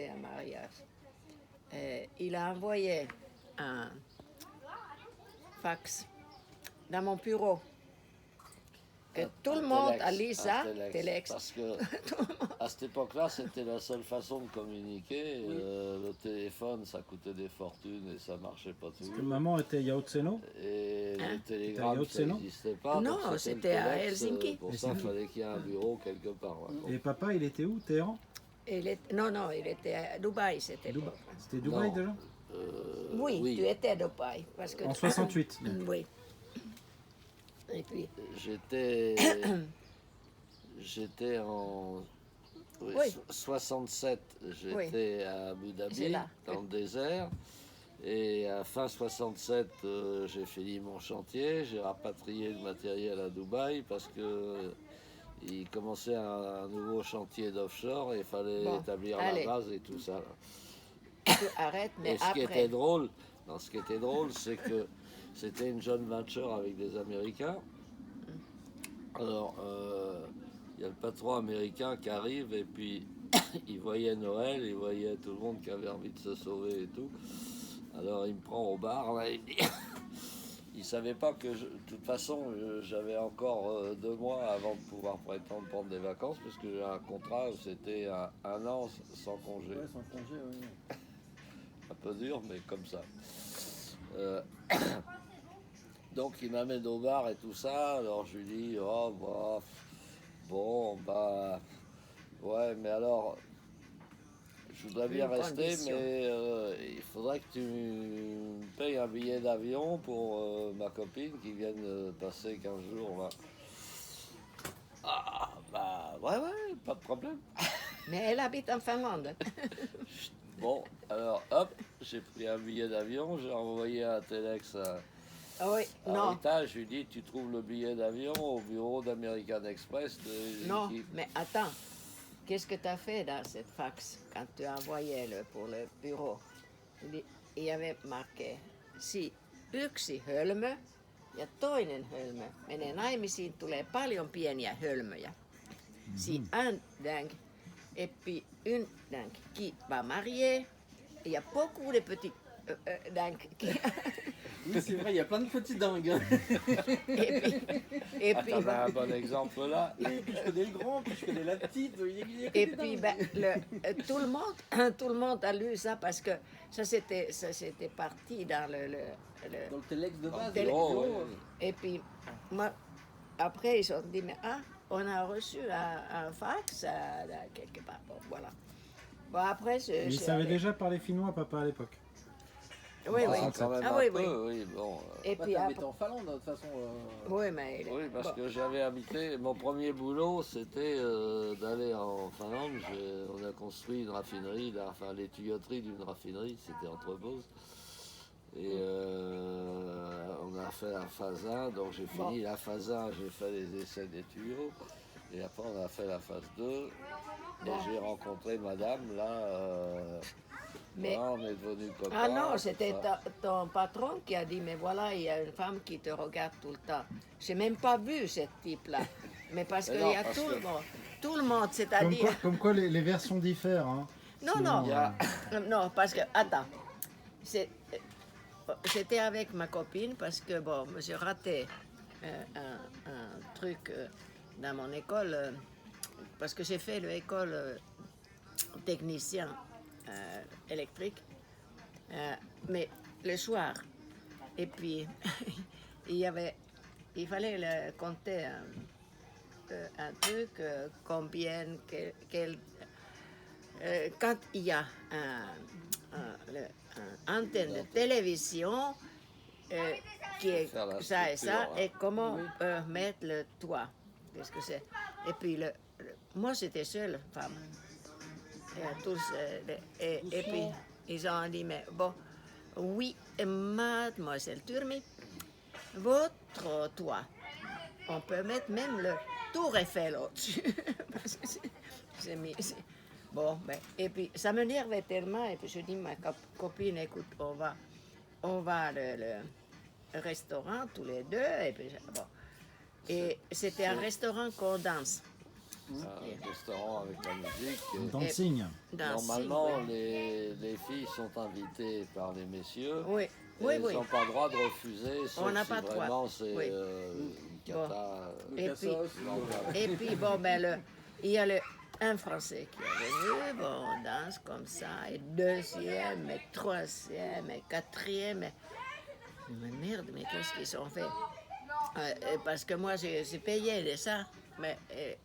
demandé un mariage. Il a envoyé un fax dans mon bureau. Que tout le monde a lu ça, Telex. Parce que à cette époque-là, c'était la seule façon de communiquer. Le téléphone, ça coûtait des fortunes et ça marchait pas Parce que toujours. maman était Yao-Tseno. Et le télégramme, ça Yao-Tseno n'existait pas. Non, donc c'était à le Telex. Helsinki. Pour ça, il fallait qu'il y ait un bureau quelque part. Et papa, il était où? Téhéran? Non, il était à Dubaï, c'était Dubaï. pas. C'était Dubaï Non. déjà? Oui, tu étais à Dubaï. Parce que En 68. Oui. Et puis, J'étais en Oui. 67, j'étais à Abu C'est Dhabi, là. dans le désert. Et à fin 67, j'ai fini mon chantier. J'ai rapatrié le matériel à Dubaï parce que il commençait un nouveau chantier d'offshore et il fallait Bon, établir allez. la base et tout ça. tu arrêtes, mais Et ce qui après. était drôle, c'est que c'était une joint venture avec des Américains. Alors, il y a le patron américain qui arrive et puis il voyait Noël, il voyait tout le monde qui avait envie de se sauver et tout. Alors il me prend au bar, là, il dit... Il savait pas que, de toute façon, j'avais encore 2 mois avant de pouvoir prétendre prendre des vacances, parce que j'ai un contrat où c'était un an sans congé. Ouais, sans congé, oui. Un peu dur, mais comme ça. Donc il m'amène au bar et tout ça, alors je lui dis, oh, bah, bon, bah, ouais, mais alors, je voudrais bien Une rester, condition. mais il faudrait que tu me payes un billet d'avion pour ma copine qui vient de passer 15 jours là. Ah, bah, ouais, pas de problème. Mais elle habite en Finlande. Bon, alors, hop, j'ai pris un billet d'avion, j'ai envoyé un Telex à Oui, non, Rita, je lui dis, tu trouves le billet d'avion au bureau d'American Express de non, qui- mais attends. Qu'est-ce que tu as fait dans cette fax quand tu as envoyé pour le bureau? Il y avait marqué, si yksi hölmö ja toinen hölmö menee naimisiin, tulee paljon pieniä hölmöjä. Si un dingue, et puis une dingue qui va marier, il y a beaucoup de petits dingues qui... Oui, c'est vrai, il y a plein de petits dingues. et Ah, puis, t'en as un bon exemple là. Oui, puis je connais le grand, puis je connais la petite. Il y a que Et des puis, dingues. tout le monde a lu ça parce que ça c'était parti dans Dans le Telex de base. Télé- Oh, bureau, ouais. Et puis, moi, après, ils ont dit, mais on a reçu un fax quelque part. Bon, voilà. Bon, après, Il savait déjà parler finnois, papa, à l'époque. Oui, oui. Ah, quand même Ah un oui, peu, oui. oui, bon. Et Bah, puis, t'avais après, été en Finlande, de toute façon. oui, mais Oui, parce bon. que j'avais habité, mon premier boulot, c'était d'aller en Finlande. On a construit une raffinerie, là, enfin les tuyauteries d'une raffinerie, c'était Entrepose. Et on a fait la phase 1, donc j'ai fini la phase 1, j'ai fait les essais des tuyaux. Et après, on a fait la phase 2. Et j'ai rencontré madame, là, Mais- voilà, on est devenus copains. Ah non, tout c'était ça. ton patron qui a dit, mais voilà, il y a une femme qui te regarde tout le temps. J'ai même pas vu ce type-là. Mais parce Mais qu'il non, y a parce tout que- le monde. Tout le monde, c'est-à-dire... Comme quoi les versions diffèrent. Hein. Non, Selon, non. Il y a- Non, parce que, attends. C'était avec ma copine parce que, bon, j'ai raté un truc dans mon école parce que j'ai fait l'école technicien électrique, mais le soir. Et puis, il fallait compter un truc, combien, quand il y a un antenne de télévision qui est Faire la ça et ça, structure, hein. et comment mettre le toit. Qu'est-ce que c'est? Et puis, moi, j'étais seule femme. Et, tous, et puis, ils ont dit, mais bon, oui, mademoiselle Turmi, votre toit, on peut mettre même le tour Eiffel au-dessus. Parce que bon, ben, et puis ça m'énervait tellement, et puis je dis à ma copine, écoute, on va le restaurant tous les deux, et puis bon. Et c'était un restaurant qu'on danse. un restaurant avec la musique. Et Dancing. normalement, oui. les filles sont invitées par les messieurs. Oui, Et oui, elles oui. n'ont pas le droit de refuser, sauf n'a si pas le droit. vraiment c'est Oui. une cata. Le Et cassos, non, voilà. Et puis, bon, ben, il y a un Français qui est venu, bon, on danse comme ça, et deuxième, et troisième, et quatrième. Mais merde, mais qu'est-ce qu'ils ont fait? Parce que moi, j'ai payé de ça, mais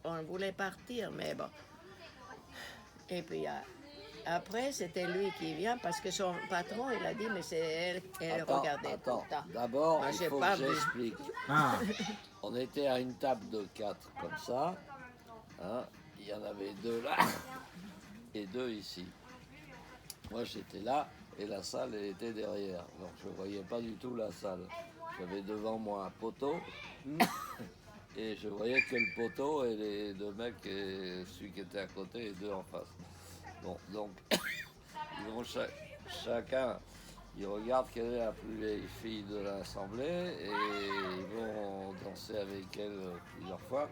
on voulait partir, mais bon. Et puis, après, c'était lui qui vient, parce que son patron, il a dit, mais c'est elle regardait tout le temps. D'abord, Moi, il j'ai faut pas que vu. j'explique. Ah, On était à une table de 4 comme ça. Hein. Il y en avait 2 là et 2 ici. Moi j'étais là et la salle elle était derrière. Donc je ne voyais pas du tout la salle. J'avais devant moi un poteau et je voyais que le poteau et les 2 mecs et celui qui était à côté et 2 en face. Bon, donc ils vont chacun, ils regardent quelle est la plus vieille fille de l'assemblée et ils vont danser avec elle plusieurs fois.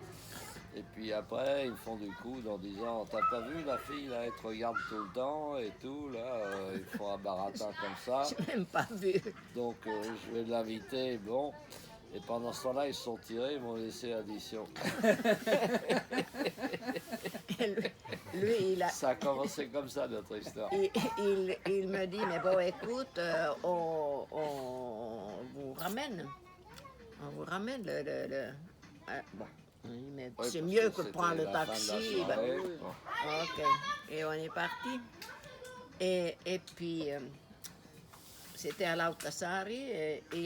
Et puis après, ils font du coude en disant t'as pas vu la fille là, elle te regarde tout le temps et tout, là, ils font un baratin comme ça. J'ai même pas vu. Donc je vais l'inviter, bon. Et pendant ce temps-là, ils se sont tirés, ils m'ont laissé l'addition. Lui, il a. Ça a commencé comme ça notre histoire. Il me dit, mais bon, écoute, on vous ramène. On vous ramène bon. Mais Oui, c'est parce mieux que de c'était prendre le la fin de la taxi. soirée. Ben, ok. Et on est parti. Et puis, c'était à Lautasari. Et il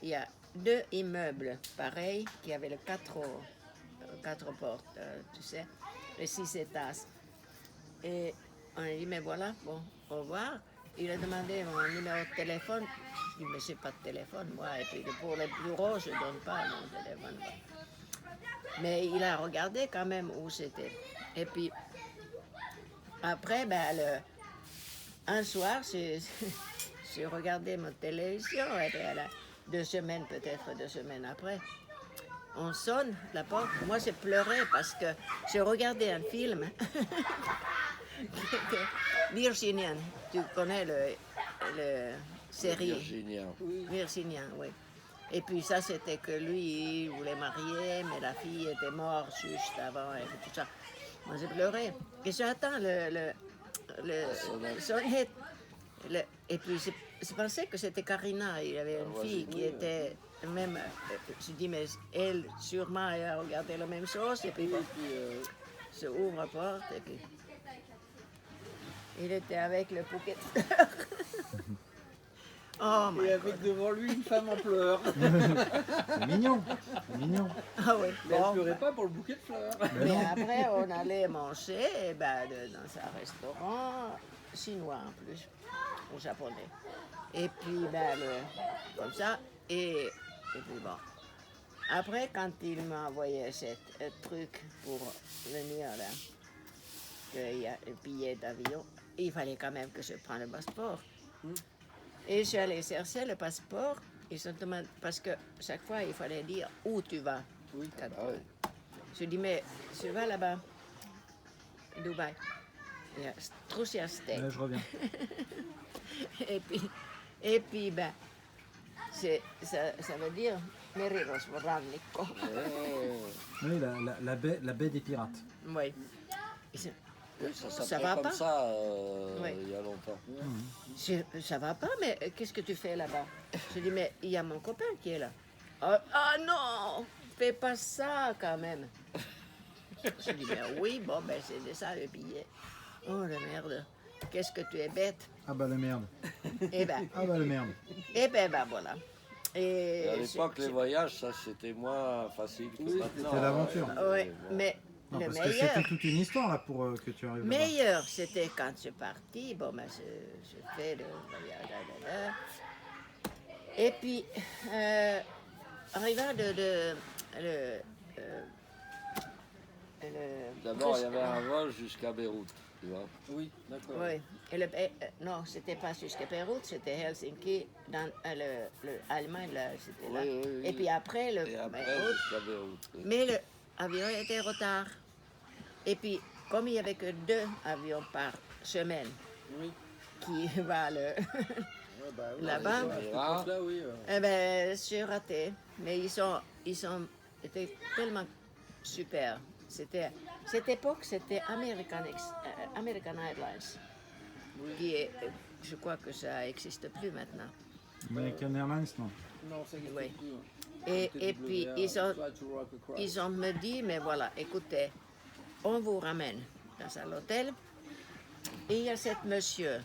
y a 2 immeubles pareils qui avaient les 4 portes, tu sais, les 6 étages. Et on a dit, mais voilà, bon, au revoir. Il a demandé mon numéro de téléphone. Je dis, mais j'ai pas de téléphone, moi. Et puis pour le bureau, je ne donne pas mon téléphone. Mais il a regardé quand même où c'était. Et puis, après, ben, un soir, j'ai regardé ma télévision. Et puis, 2 semaines, peut-être 2 semaines après, on sonne la porte. Moi, j'ai pleuré parce que j'ai regardé un film. Virginien, tu connais le série Virginien. Virginien, oui. Et puis ça, c'était que lui, il voulait marier, mais la fille était morte juste avant et tout ça. Moi, j'ai pleuré. Et j'attends le sonnette. Et puis, je pensais que c'était Karina. Il y avait une fille qui était même... je dis, mais elle, sûrement, elle a regardé la même chose. Et puis, bon, se ouvre la porte et puis... Il était avec le bouquet de fleurs. Oh my Et avec devant lui une femme en pleurs. c'est mignon. C'est mignon. Ah oui, Mais elle bon. pleurait pas pour le bouquet de fleurs. Mais Mais non. après, on allait manger dans un restaurant chinois en plus, ou japonais. Et puis, comme ça, et puis bon. Après, quand il m'a envoyé ce truc pour venir là, qu'il y a un billet d'avion, il fallait quand même que je prenne le passeport. Et je suis allée chercher le passeport, ils se demandent, parce que chaque fois, il fallait dire où tu vas. Oui. Quand Ah oui. je dis, mais je vais là-bas, Dubaï. Il y a Strusia Steak. Là, je reviens. Et puis ça veut dire Meriros Rannikko. Oui, la baie des pirates. Oui. Oui, ça Ça s'appelait va comme pas ça Oui. il y a longtemps. Ça va pas, mais qu'est-ce que tu fais là-bas? Je dis, mais il y a mon copain qui est là. Ah non, fais pas ça quand même. Je dis, mais oui, bon, c'est ça le billet. Oh la merde, qu'est-ce que tu es bête. Ah bah la merde. Eh ben, Ah bah la merde. Voilà. Et à l'époque, les voyages, ça c'était moins facile que maintenant. C'était l'aventure. Oui, Bon. mais Non, le parce que meilleur, c'était toute une histoire là pour que tu arrives là-bas. meilleur, c'était quand je suis partie. Bon, je fais le voyage. Là. Et puis, arrivant D'abord, il y avait un vol jusqu'à Beyrouth, tu vois. Oui, d'accord. Oui, non, c'était pas jusqu'à Beyrouth, c'était Helsinki, dans l'Allemagne, là, c'était là. Oui, oui, Et puis après, Et après, Beyrouth. jusqu'à Beyrouth. Oui. Mais l'avion était en retard. Et puis, comme il n'y avait que 2 avions par semaine Oui. qui va Ouais, bah, oui, Là-bas. à cette époque-là, oui. eh ben, j'ai raté. Mais étaient tellement super. Cette époque, c'était American Airlines, Oui. qui est, je crois que ça n'existe plus maintenant. American Airlines, non. Non, ça n'existe Oui. plus. Et puis, TWA, Fly to Rock Across. ils ont me dit, mais voilà, écoutez, on vous ramène dans l'hôtel. Et il y a cet monsieur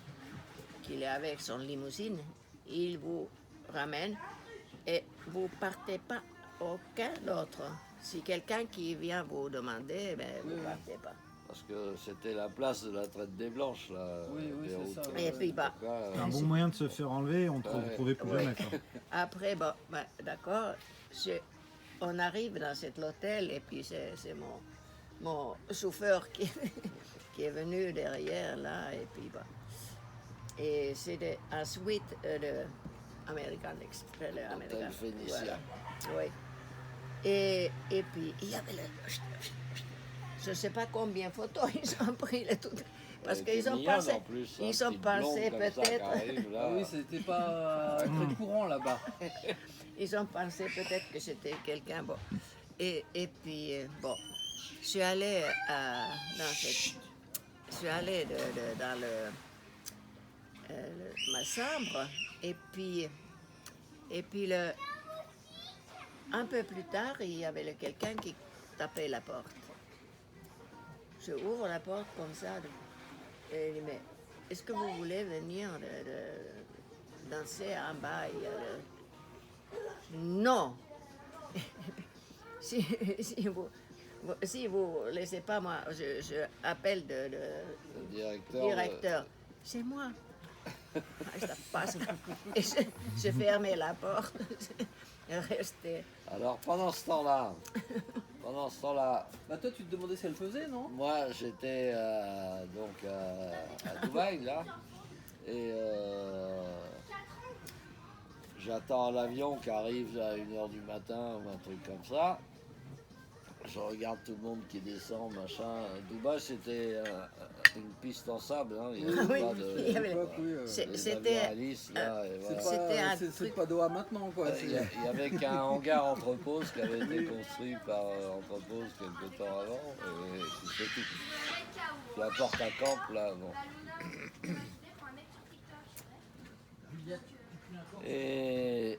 qui est avec son limousine. Il vous ramène et vous partez pas aucun autre. Si quelqu'un qui vient vous demander, ben, vous ne partez pas. Parce que c'était la place de la traite des Blanches, là. Oui, oui, Beyrouth, c'est ça. Et puis, bah, C'est un bon moyen de se faire enlever, on ne te Ouais. retrouvait plus Ouais. jamais. Quoi. Après, bon, ben, d'accord, on arrive dans cet hôtel et puis c'est mon chauffeur qui est venu derrière là et puis bah. Et c'était un suite de American Express. Hôtel Phénicien. Voilà. Oui. Et puis il y avait je ne sais pas combien de photos ils ont pris le tout. Parce Elle était qu'ils ont mignonne, passé, en plus, un ils ont petit passé blonde comme ça qui peut-être. arrive, là. Ah oui, c'était pas très courant là-bas. Ils ont pensé peut-être que c'était quelqu'un. Bon. Et puis, bon, je suis allée je suis allée dans ma chambre et puis un peu plus tard, il y avait quelqu'un qui tapait la porte. Je ouvre la porte comme ça et il dit, mais est-ce que vous voulez venir danser en bas? Non. si vous laissez pas, moi, je appelle Le directeur. directeur. C'est moi. Ah, ça passe. Et je fermais la porte. Je restais. Alors pendant ce temps-là, Bah toi, tu te demandais si elle faisait, non? moi j'étais donc à Dubaï là, et j'attends l'avion qui arrive à 1h du matin ou un truc comme ça. Je regarde tout le monde qui descend, machin. Dubaï, c'était une piste en sable, hein. Il n'y avait Oui, pas de. il y avait- C'était à Alice, là, et voilà. C'était un C'est truc- pas Doha maintenant, quoi. Il y avait qu'un hangar entrepose qui avait été construit par entrepose quelque temps avant, et puis c'est tout. Puis la porte à camp, là, bon. Et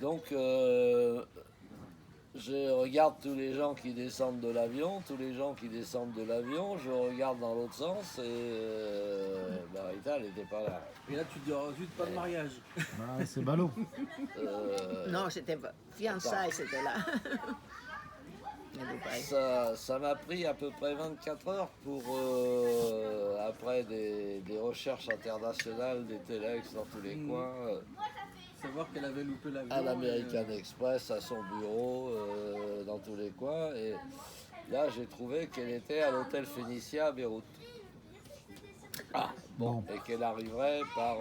donc, je regarde tous les gens qui descendent de l'avion, je regarde dans l'autre sens, et Rita, elle n'était pas là. Et là, tu te dis, oh, zut, pas de mariage. Bah, c'est ballot. Non, c'était fiançailles, c'était là. À Dubaï. Ça m'a pris à peu près 24 heures pour, après des recherches internationales, des téléx dans tous les coins, Savoir qu'elle avait loupé l'avion. à l'American Express, à son bureau, dans tous les coins. Et là, j'ai trouvé qu'elle était à l'hôtel Phénicien à Beyrouth. Ah, bon. Et qu'elle arriverait par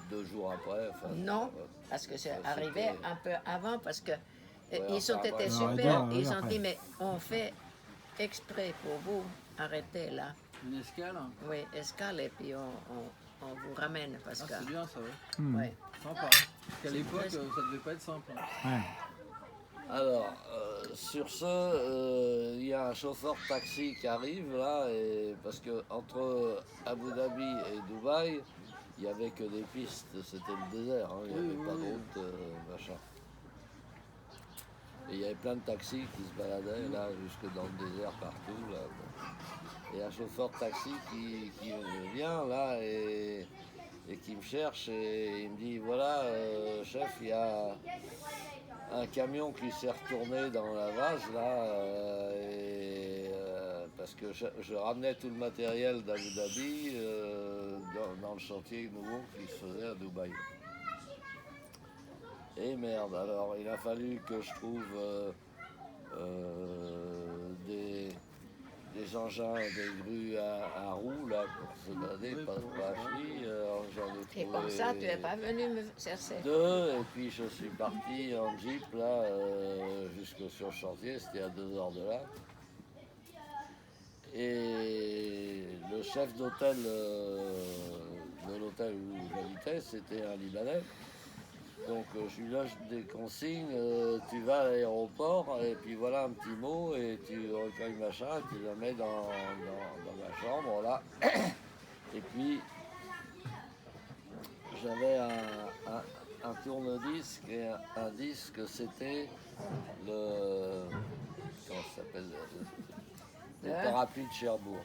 2 jours après. Enfin, Non, parce que c'est c'était- arrivé un peu avant, parce que ils enfin, ont été après. Non, super. ouais, Ils ont après. dit, mais on fait exprès pour vous, arrêtez là. Une escale. Oui, escale, et puis on vous ramène, parce Ah, que... c'est bien ça, ouais. Ouais. Sympa. Parce qu'à l'époque, ça devait pas être simple. Ouais. Alors, sur ce, il y a un chauffeur de taxi qui arrive là, et parce que entre Abu Dhabi et Dubaï, il n'y avait que des pistes, c'était le désert, hein, il n'y Oui, avait oui, pas de oui. route, machin. Et il y avait plein de taxis qui se baladaient là, jusque dans le désert partout. Là, bon. Et un chauffeur de taxi qui vient là et qui me cherche et il me dit, voilà, chef, il y a un camion qui s'est retourné dans la vase là, parce que je ramenais tout le matériel d'Abu Dhabi dans le chantier nouveau qui se faisait à Dubaï. Et merde, alors il a fallu que je trouve des des engins, des grues à roues là, pour se balader, pas à chevilles. J'en ai Et trouvé comme ça, tu n'es pas venu me chercher. 2, et puis je suis parti en jeep là, jusque sur le chantier, c'était à 2 heures de là. Et le chef d'hôtel de l'hôtel où j'habitais, c'était un Libanais. Donc je lui lâche des consignes, tu vas à l'aéroport et puis voilà un petit mot et tu recueilles machin, tu le mets dans ma chambre là. Et puis j'avais un tourne-disque et un disque, c'était le... Comment ça s'appelle le parapluie de Cherbourg.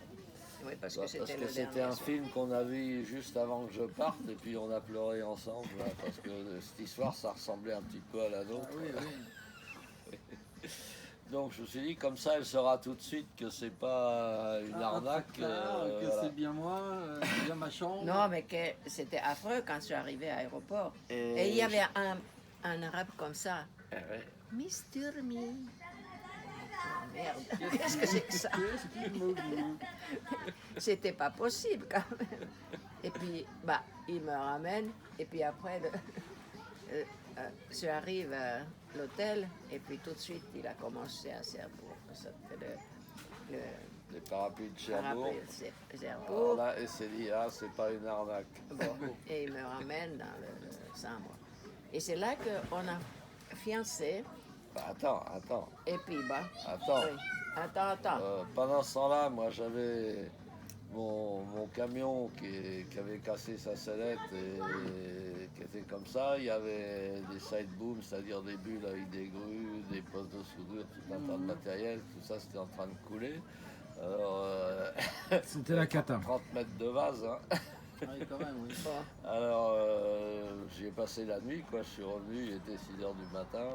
Oui, parce Parce que que c'était le c'était dernier un soir. film qu'on a vu juste avant que je parte et puis on a pleuré ensemble là, parce que cette histoire ça ressemblait un petit peu à la nôtre. Donc je me suis dit comme ça elle saura tout de suite que c'est pas une arnaque. que Voilà. c'est bien moi, c'est bien ma chambre. Non, mais que c'était affreux quand je suis arrivé à l'aéroport. Et Et il y avait un arabe comme ça. Eh ouais. Mr. Me. Oh, merde, qu'est-ce que c'est que ça? C'était pas possible quand même. Et puis, bah, il me ramène. Et puis après, j'arrive à l'hôtel. Et puis tout de suite, il a commencé à Cherbourg. Ça fait Les parapluies de Cherbourg. parapluie de Cherbourg. Alors là, et c'est dit, ah, c'est pas une arnaque. Bon, et il me ramène dans le chambre. Et c'est là qu'on a fiancé. Bah, attends. Et puis, bah, Attends. oui. Attends. Pendant ce temps-là, moi j'avais mon camion qui avait cassé sa sellette et qui était comme ça. Il y avait des side booms, c'est-à-dire des bulles avec des grues, des postes de soudure, tout un tas de matériel. Tout ça c'était en train de couler. Alors, C'était la cata. 30 mètres de vase. Hein. Oui, quand même, oui. Bon. Alors j'y ai passé la nuit, quoi. Je suis revenu, il était 6 h du matin.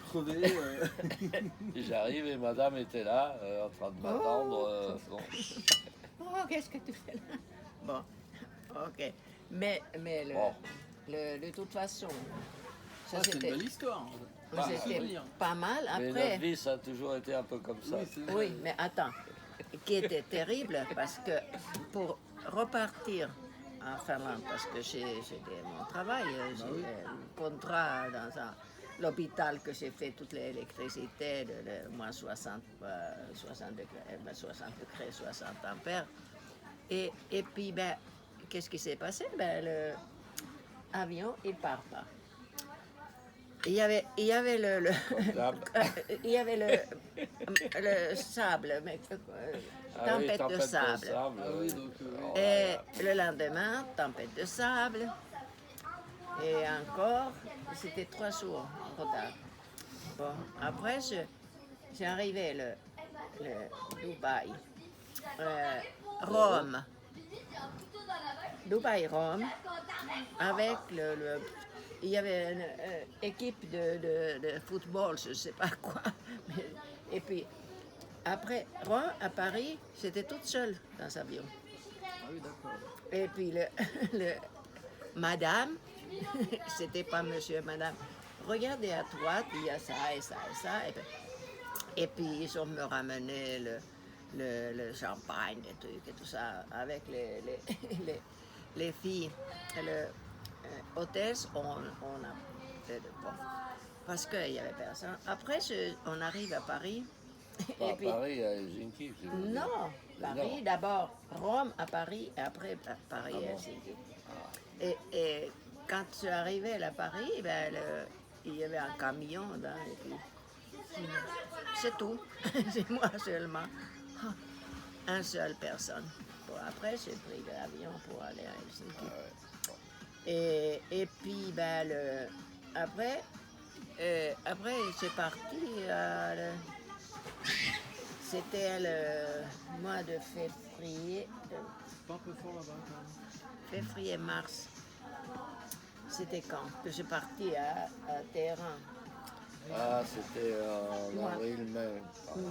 Crevé. J'arrive et madame était là, en train de m'attendre. Bon. Oh, qu'est-ce que tu fais là? Bon, ok. Mais Bon. de toute façon, ça C'est une c'était belle histoire. c'était pas mal. Mais Après, notre vie, ça a toujours été un peu comme ça. Oui, c'est vrai. oui, mais attends, qui était terrible parce que pour repartir en Finlande, parce que c'était mon travail, j'ai un contrat dans l'hôpital que j'ai fait toute l'électricité de moins 60 degrés, 60 degrés, 60 ampères. Et puis, ben, qu'est-ce qui s'est passé? Ben, l'avion, il part pas. Il y avait il y avait le sable, mais, Ah oui, tempête de sable. Ah oui, donc. Et le lendemain, tempête de sable. Et encore, c'était 3 jours en retard. Bon, après, j'ai arrivé le Dubaï, Rome. Dubaï-Rome, avec il y avait une équipe de football, je ne sais pas quoi. Et puis, après, Rome à Paris, j'étais toute seule dans cet avion. Ah oui, d'accord. Et puis, madame, c'était pas monsieur et madame, regardez à droite, il y a ça et ça et ça. Et puis, ils ont me ramené le champagne et tout ça, avec les filles. Hôtesse, on a fait de bon, parce qu'il n'y avait personne. Après, on arrive à Paris. Pas Et à puis, Paris, à Helsinki. tu veux dire. non, Paris d'abord, Rome à Paris, et après Paris à Helsinki. Et quand je suis arrivée à Paris, ben, il y avait un camion là, et puis c'est tout. C'est moi seulement. Un seule personne. Bon, après, j'ai pris l'avion pour aller à Helsinki. Et puis, ben, après, c'est parti. C'était le mois de février, C'est pas un peu fort là-bas quand même. février-mars. C'était quand que j'ai parti à Téhéran. Ah, c'était en Ouais. avril, mai.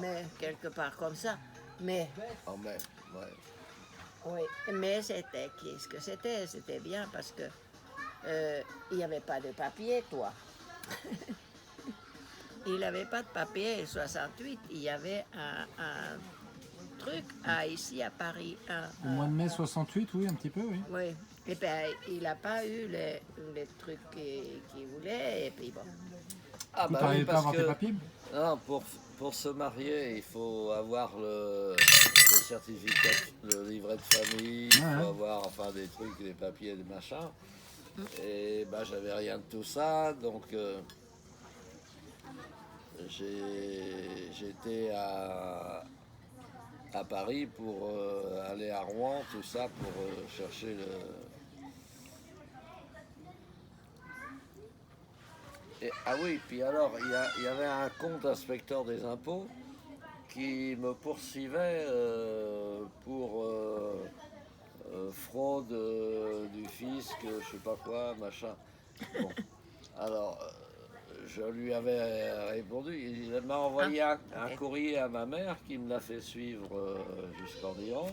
Mais quelque part comme ça. Mais En mai, ouais. oui, mais c'était qu'est-ce que c'était? C'était bien parce que il n'y avait pas de papier, toi. il n'avait pas de papier. En 68, il y avait un truc ici à Paris. Au mois de mai 68, oui, un petit peu, oui. Oui. Et puis, il n'a pas eu les trucs qu'il voulait. Et puis, bon. Ah Vous bah n'arrivez oui, pas à parce avoir tes que papiers? non, pour se marier, il faut avoir le certificat, le livret de famille, il Ouais. faut avoir enfin des trucs, des papiers, des machins. Et bah j'avais rien de tout ça, donc j'étais à Paris pour aller à Rouen, tout ça, pour chercher le. Ah oui, puis alors, il y avait un compte inspecteur des impôts qui me poursuivait pour fraude du fisc, je sais pas quoi, machin. Bon. Alors, je lui avais répondu, il m'a envoyé un courrier à ma mère qui me l'a fait suivre jusqu'en Iran.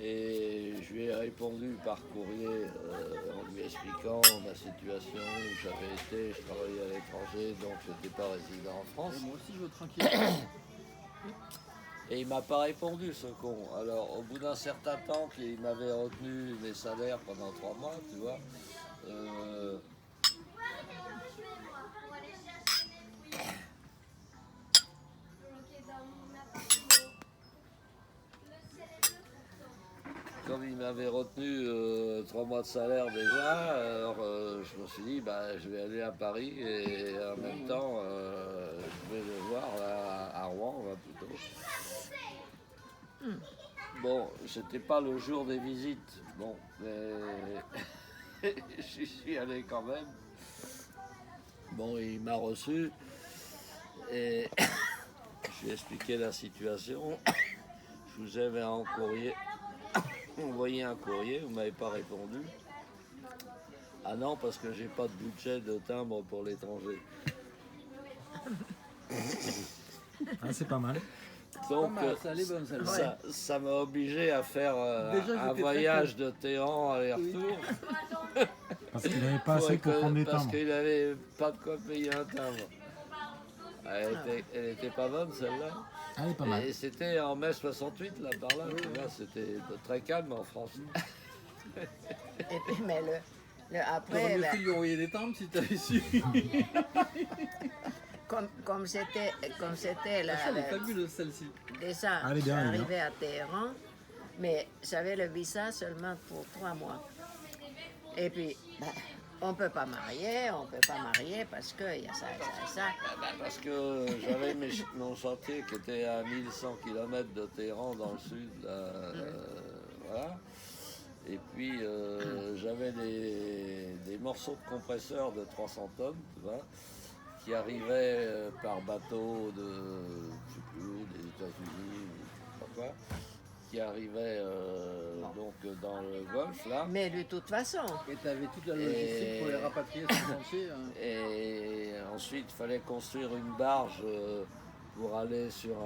Et je lui ai répondu par courrier en lui expliquant ma situation, où j'avais été, je travaillais à l'étranger, donc je n'étais pas résident en France. Et moi aussi, je veux tranquille. Et il m'a pas répondu, ce con. Alors, au bout d'un certain temps, qu'il m'avait retenu mes salaires pendant 3 mois, tu vois, comme il m'avait retenu 3 mois de salaire déjà, alors je me suis dit, bah, je vais aller à Paris et en même temps, je vais le voir là, à Rouen, là, plutôt. Bon, c'était pas le jour des visites, bon, mais j'y suis allé quand même. Bon, il m'a reçu et je lui ai expliqué la situation. Je vous avais envoyé un courrier, vous ne m'avez pas répondu. Ah non, parce que j'ai pas de budget de timbre pour l'étranger. Ah, c'est pas mal. Donc, Pas mal, ça, elle est bonne, celle-là. ça m'a obligé à faire Déjà, un j'étais voyage de Téhéran aller-retour. Parce qu'il n'avait pas assez pour prendre des Parce timbres. qu'il n'avait pas de quoi payer un timbre. Elle était pas bonne, celle-là. Ah, elle est pas mal. Et c'était en mai 68, là, par là. Tu vois, c'était très calme en France. Et puis, mais le après, T'aurais mieux ben, fait lui envoyer des timbres si t'avais su. comme c'était Elle est fabuleuse, celle-ci. déjà Elle est bien, elle est arrivé à Téhéran, mais j'avais le visa seulement pour 3 mois. Et puis, ben, on ne peut pas marier parce qu'il y a ça et ça et ça. Parce que j'avais mon chantier qui était à 1100 km de Téhéran dans le sud. Là, voilà. Et puis j'avais des morceaux de compresseurs de 300 tonnes, tu vois, qui arrivaient par bateau de, je sais plus où, des États-Unis, ou je sais pas quoi, qui arrivaient donc dans le Golfe, là. Mais de toute façon, Et t'avais toute la logistique pour les rapatrier sur le chantier. Et ensuite, il fallait construire une barge pour aller sur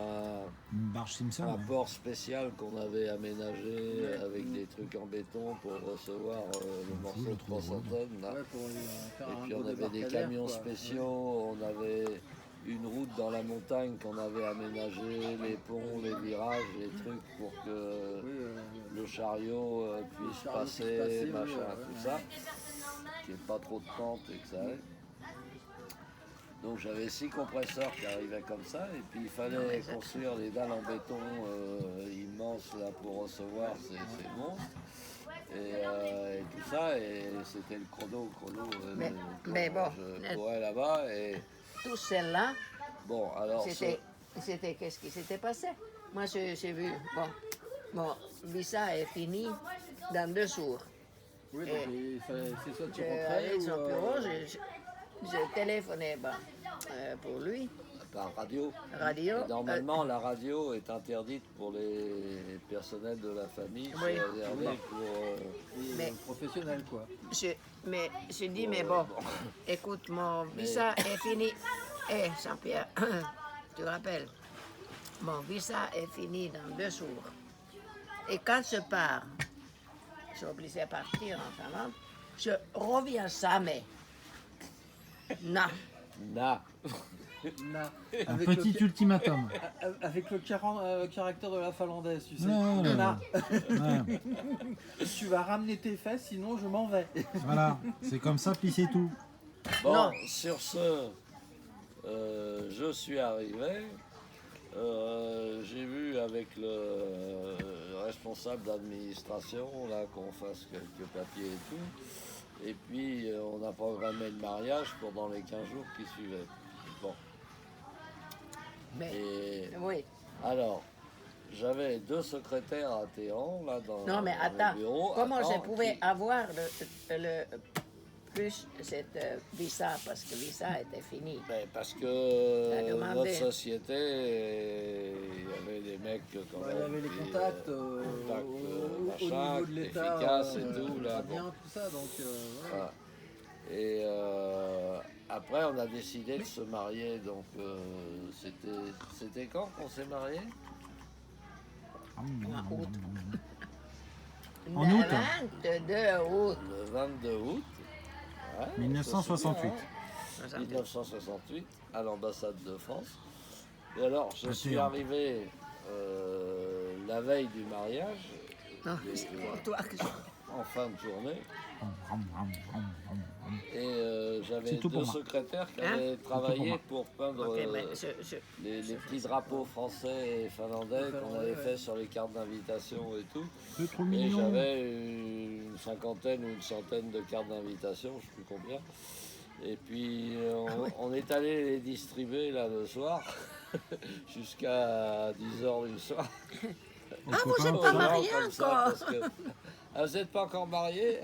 Une barge Simpson. un ouais. port spécial qu'on avait aménagé avec des trucs en béton pour recevoir le morceau de 300 tonnes. Là. Ouais, pour lui faire Et un puis gros on avait des débarcadère, camions quoi. spéciaux, on avait une route dans la montagne qu'on avait aménagée, les ponts, les virages, les trucs pour que Oui, le chariot puisse chariot passer, puisse passer, oui, machin, ouais, tout ouais. ça, qu'il n'y ait pas trop de pente et que ça aille. Donc j'avais 6 compresseurs qui arrivaient comme ça, et puis il fallait construire les dalles en béton immenses là pour recevoir ces monstres. Et tout ça, et c'était le chrono. mais bon, Je courais là-bas, et tout cela, bon, alors c'était qu'est-ce qui s'était passé? Moi, j'ai vu, mon visa est fini dans 2 jours. Oui, donc c'est soit tu J'ai rentrais allé ou... son bureau, j'ai téléphoné pour lui, par radio. radio. Et normalement, la radio est interdite pour les personnels de la famille, Oui. c'est réservé pour... Mais- professionnel, quoi. Mais j'ai dit, mais bon, écoute, mon visa est fini. Eh, Jean-Pierre, tu te rappelles, mon visa est fini dans 2 jours. Et quand je pars, je suis obligée de partir en Finlande, je reviens jamais. Non, Na. Na. Un Avec petit le, ultimatum. avec le caractère de la finlandaise, tu sais. Ouais, Na. ouais. Tu vas ramener tes fesses, sinon je m'en vais. Voilà, c'est comme ça, puis c'est tout. Bon, Non. sur ce, je suis arrivé. J'ai vu avec le responsable d'administration là qu'on fasse quelques papiers et tout. Et puis on a programmé le mariage pour dans les 15 jours qui suivaient. Bon. Mais, Et oui. alors, j'avais 2 secrétaires à Théan, là, dans Non, mais dans attends. le bureau. Comment Attends, je pouvais qui- avoir plus cette visa, parce que visa était fini. Ben, parce T'as que demandé. notre société, il y avait des mecs quand Il y même avait les qui, contacts au au niveau de l'État. efficaces et tout, là, Très bon. bien, tout ça. Donc, voilà. Voilà. Et après, on a décidé de se marier. Donc, c'était quand qu'on s'est marié? En août. En août. 22 août. Le 22 août. Ouais, 1968. on se souvient, hein. 1968, à l'ambassade de France. Et alors, je À suis Théan. arrivé la veille du mariage, Non, Et, c'est pour toi que je... en fin de journée. Et C'est j'avais tout 2 pour moi. secrétaires qui Hein? avaient travaillé moi. pour peindre Ok, mais les petits drapeaux français et finlandais qu'on avait fait sur les cartes d'invitation et tout. C'est trop Et mignon. j'avais une cinquantaine ou une centaine de cartes d'invitation, je ne sais plus combien. Et puis on est allé les distribuer là le soir, jusqu'à 10h du soir. Aux Ah, vous copains, êtes Aux pas gens mariés comme ça, encore. parce que- Ah, vous n'êtes pas encore mariés?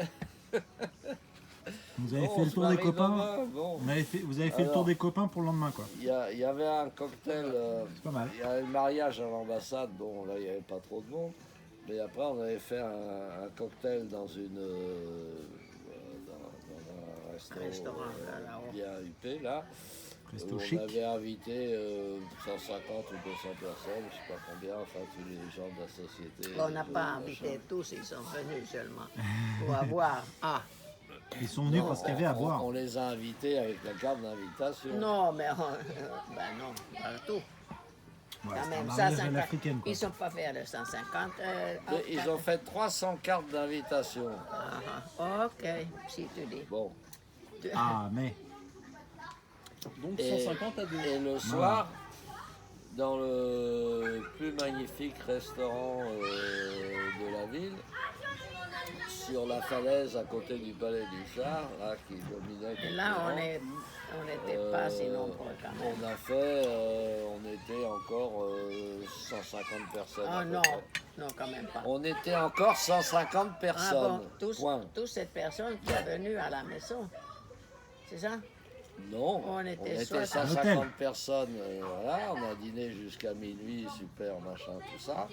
Vous avez Bon, fait on le se tour des marie copains. demain, bon. Vous avez fait le tour Alors. des copains pour le lendemain, quoi. Il y avait un cocktail, C'est pas mal. il y avait le mariage à l'ambassade, bon là il n'y avait pas trop de monde, mais après on avait fait un cocktail dans dans un restaurant, là-haut. bien huppé là. Resto On chic. avait invité 150 ou 200 personnes, je sais pas combien, enfin tous les gens de la société. On n'a pas machin. invité tous, ils sont venus seulement pour avoir. Ah, Ils sont venus Non, parce qu'il y avait à boire. On les a invités avec la carte d'invitation. non, mais ben non, pas tout. Ouais, Quand c'est un même, mariage à 150. l'africaine, quoi. Ils sont pas fait le 150. Ils ont fait 300 cartes d'invitation. Ok, si tu dis. Bon. Ah, mais. Donc Et- 150 à 2. Et le soir, dans le plus magnifique restaurant de la ville, sur la falaise à côté du palais du Char, là, qui dominait. Et là, on n'était pas si nombreux quand même. On a fait, on était encore 150 personnes. à Ah peu non, près. non, quand même pas. On était encore 150 Ah personnes. bon, Point. tous cette personne qui est venue à la maison, c'est ça? Non, On on était était 60. 150 personnes. Voilà, on a dîné jusqu'à minuit, super, machin, tout ça.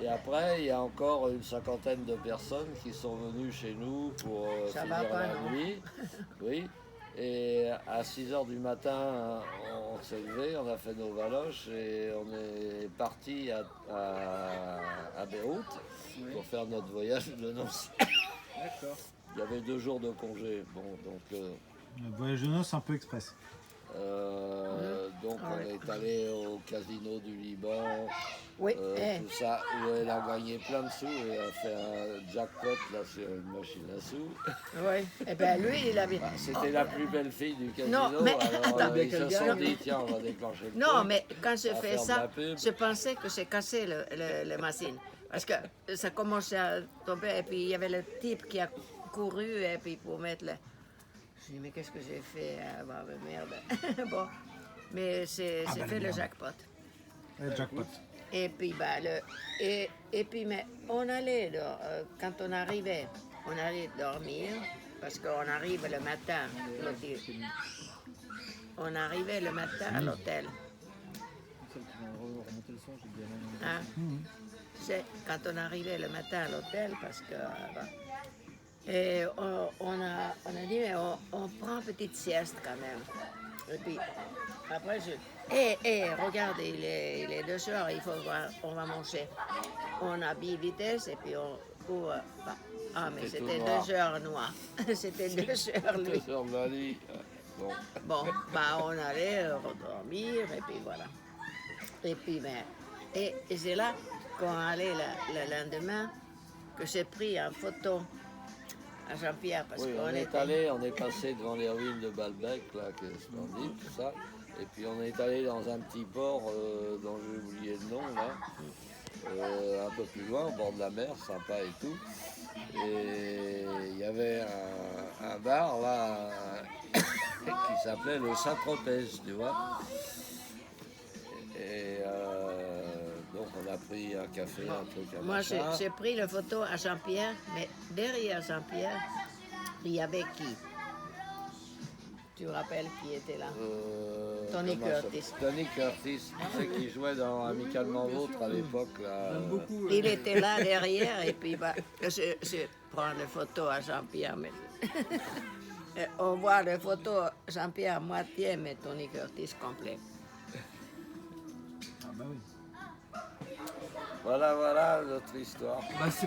Et après, il y a encore une cinquantaine de personnes qui sont venues chez nous pour Ça va finir pas, la non? nuit. Oui. Et à 6 h du matin, on s'est levé, on a fait nos valoches et on est parti à Beyrouth pour faire notre voyage de noces. D'accord. Il y avait 2 jours de congé. Bon, donc. Le voyage de noces un peu express. Donc Ah ouais. on est allé au casino du Liban, Oui, tout ça, où elle a gagné plein de sous et a fait un jackpot là sur une machine à sous. oui. Eh bien, lui, il avait. Bah, c'était la plus belle fille du casino, Non, mais alors attends. ils se Qu'elle sont gagne. dit tiens on va déclencher le Non, truc. mais quand je Ça va fais faire de ça, la pub. je pensais que j'ai cassé le machine. Parce que ça commençait à tomber et puis il y avait le type qui a couru et puis pour mettre le... Je dis, mais qu'est-ce que j'ai fait? Ah, bah, merde. Bon, mais c'est bah, fait le merde. jackpot. Le jackpot. Et puis, bah, et puis, mais on allait, quand on allait dormir, parce qu'on arrive le matin, on arrivait le matin à l'hôtel. Celle qui va remonter le son, j'ai bien Hein? C'est quand on arrivait le matin à l'hôtel, parce que... et on a dit, mais on prend une petite sieste quand même. Et puis, après, regarde, il est 2 heures, il faut voir, on va manger. On a mis vitesse et puis mais C'était c'était tout noir. 2 heures noir. C'était 2 heures lui. 2 heures de la nuit. Bon, bah, on allait redormir, et puis voilà. Et puis, et c'est là qu'on allait le lendemain, que j'ai pris en photo à Jean-Pierre, parce Oui, qu'on on est allé, on est passé devant les ruines de Balbec, là, qui est splendide, tout ça. Et puis on est allé dans un petit port dont j'ai oublié le nom, là, un peu plus loin, au bord de la mer, sympa et tout. Et il y avait un bar, là, qui s'appelait le Saint-Tropez, tu vois. Et donc on a pris un café, un truc, un Moi, machin. j'ai pris la photo à Jean-Pierre, mais derrière Jean-Pierre, il y avait qui? Tu te rappelles qui était là? Tony Comment ça Curtis. s'appelle Tony Curtis, c'est qui jouait dans Amicalement Vôtre à l'époque. Là. Il était là derrière, et puis bah, je prends les photos à Jean-Pierre. Mais on voit les photos Jean-Pierre à moitié, mais Tony Curtis complet. Ah bah oui. Voilà, voilà notre histoire. Bah, c'est